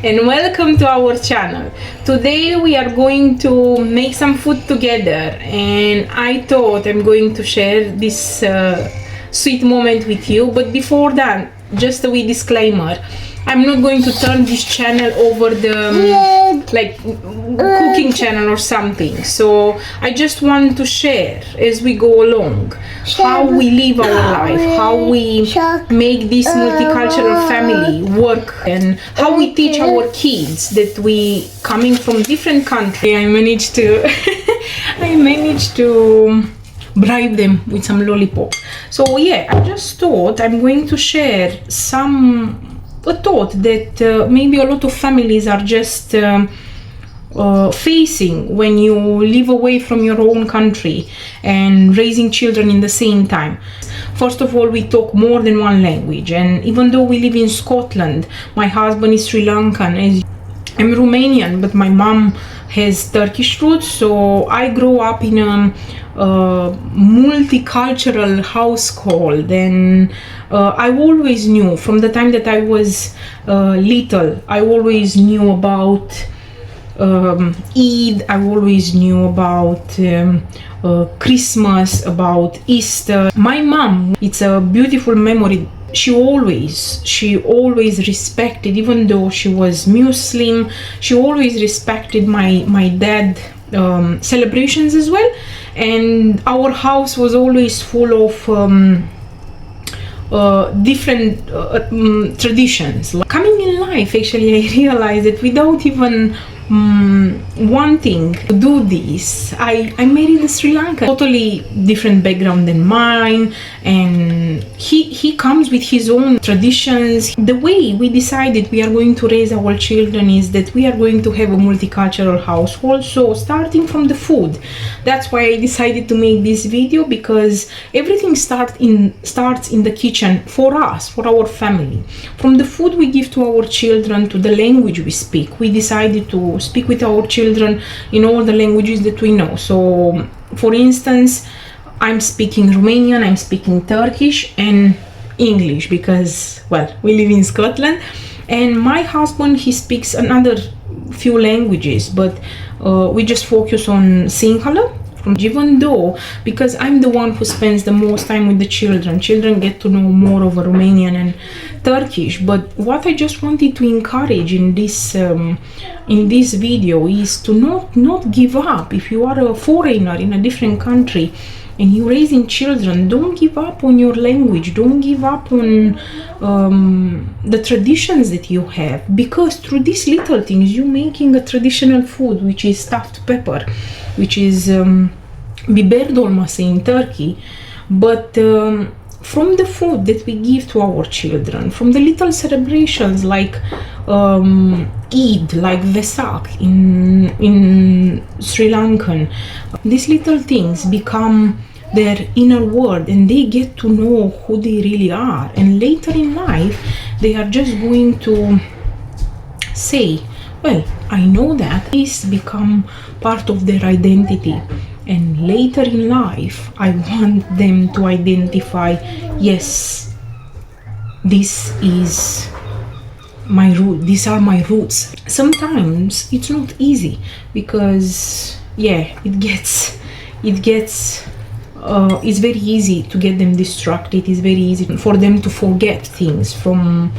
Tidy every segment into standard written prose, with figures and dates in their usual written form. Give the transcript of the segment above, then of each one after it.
and welcome to our channel. Today we are going to make some food together, and I thought I'm going to share this sweet moment with you. But before that, just a wee disclaimer: I'm not going to turn this channel over the cooking channel or something. So I just want to share as we go along how we live our life, how we make this multicultural family work, and how we teach our kids that we coming from different countries. I managed to bribe them with some lollipop. So yeah, I just thought I'm going to share a thought that maybe a lot of families are just facing when you live away from your own country and raising children in the same time. First of all, we talk more than one language, and even though we live in Scotland, my husband is Sri Lankan, I'm Romanian, but my mom has Turkish roots, so I grew up in a multicultural household, and I always knew from the time that I was little, I always knew about Eid, I always knew about Christmas, about Easter. My mom, it's a beautiful memory. She always respected, even though she was Muslim, she always respected my dad celebrations as well. And our house was always full of different traditions. Coming in life, actually, I realized that without even wanting to do this, I married a Sri Lankan, totally different background than mine, and he comes with his own traditions. The way we decided we are going to raise our children is that we are going to have a multicultural household, so starting from the food. That's why I decided to make this video, because everything starts in the kitchen for us, for our family. From the food we give to our children to the language we speak. We decided to speak with our children in all the languages that we know. So for instance, I'm speaking Romanian, I'm speaking Turkish and English, because, well, we live in Scotland. And my husband, he speaks another few languages, but we just focus on Sinhala. Even though, because I'm the one who spends the most time with the children get to know more of Romanian and Turkish. But what I just wanted to encourage in this video is to not give up. If you are a foreigner in a different country and you're raising children, don't give up on your language, don't give up on the traditions that you have, because through these little things you're making a traditional food, which is stuffed pepper, which is biber dolması in Turkey. But from the food that we give to our children, from the little celebrations like Eid, like Vesak in Sri Lankan, these little things become their inner world, and they get to know who they really are. And later in life, they are just going to say, well, I know that. This become part of their identity. And later in life, I want them to identify, yes, this is my root, these are my roots. Sometimes it's not easy, because yeah, it's very easy to get them distracted. It's very easy for them to forget things from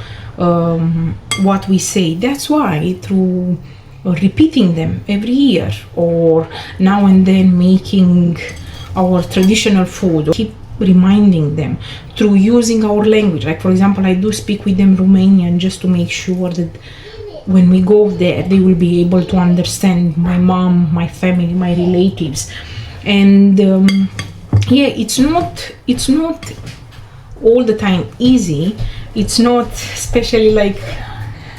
what we say. That's why through repeating them every year, or now and then making our traditional food, keep reminding them through using our language. Like, for example, I do speak with them Romanian just to make sure that when we go there, they will be able to understand my mom, my family, my relatives. And yeah, it's not all the time easy. It's not, especially like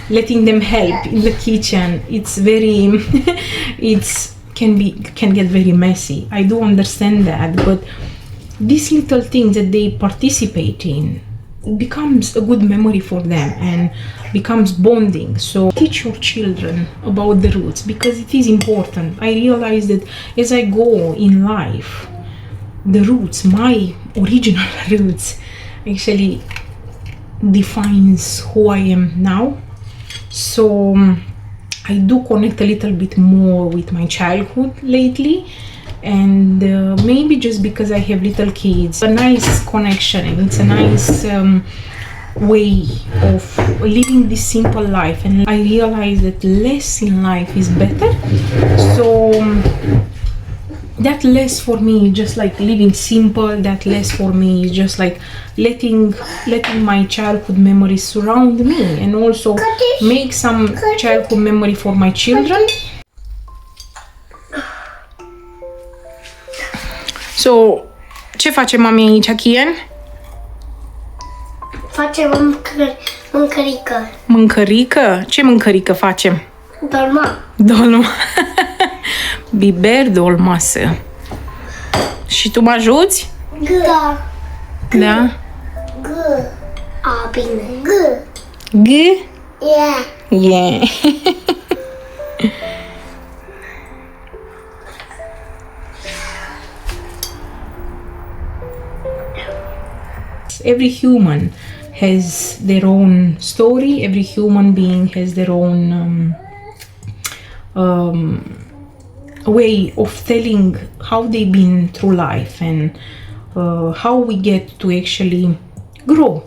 letting them help in the kitchen. It's very can get very messy. I do understand that, but these little things that they participate in becomes a good memory for them and becomes bonding. So teach your children about the roots, because it is important. I realize that as I go in life, the roots, my original roots, actually defines who I am now. So I do connect a little bit more with my childhood lately, and maybe just because I have little kids, a nice connection, and it's a nice way of living this simple life, and I realize that less in life is better. So that less for me is just like living simple, that less for me is just like letting my childhood memories surround me, and also make some childhood memory for my children. So, ce face mami aici, Kian? Facem mâncărică. Mâncărică? Ce mâncărică facem? Dolma. Dolma. Biber dolmasă. Și tu mă ajuți? Da. Da? G. A, bine. G. G? Yeah. Yeah. Every human has their own story. Every human being has their own way of telling how they've been through life, and how we get to actually grow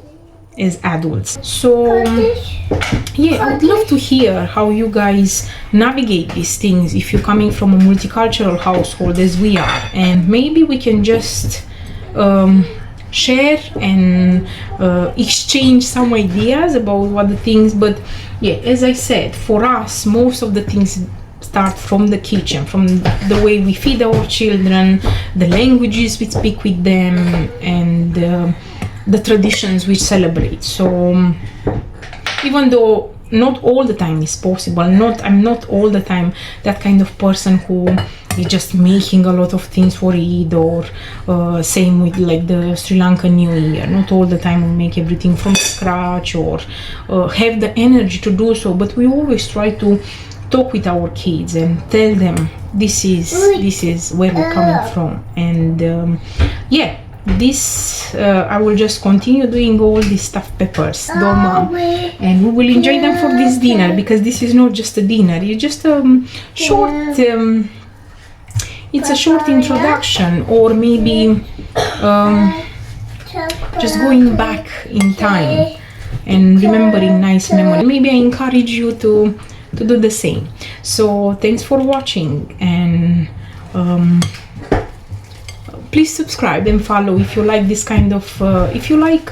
as adults. So yeah, I would love to hear how you guys navigate these things if you're coming from a multicultural household as we are, and maybe we can just share and exchange some ideas about what the things. But yeah, as I said, for us most of the things start from the kitchen, from the way we feed our children, the languages we speak with them, and the traditions we celebrate. So even though not all the time is possible, I'm not all the time that kind of person who is just making a lot of things for Eid, or same with like the Sri Lankan New Year. Not all the time we make everything from scratch, or have the energy to do so, but we always try to talk with our kids and tell them this is where we're coming from. And yeah, this I will just continue doing all these stuffed peppers, dolma, and we will enjoy them for this dinner, because this is not just a dinner, it's just a short it's a short introduction, or maybe just going back in time and remembering nice memories. Maybe I encourage you to do the same. So thanks for watching, and please subscribe and follow if you like this kind of if you like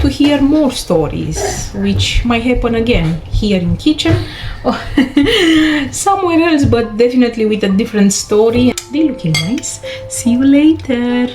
to hear more stories, which might happen again here in kitchen or somewhere else, but definitely with a different story. They're looking nice. See you later.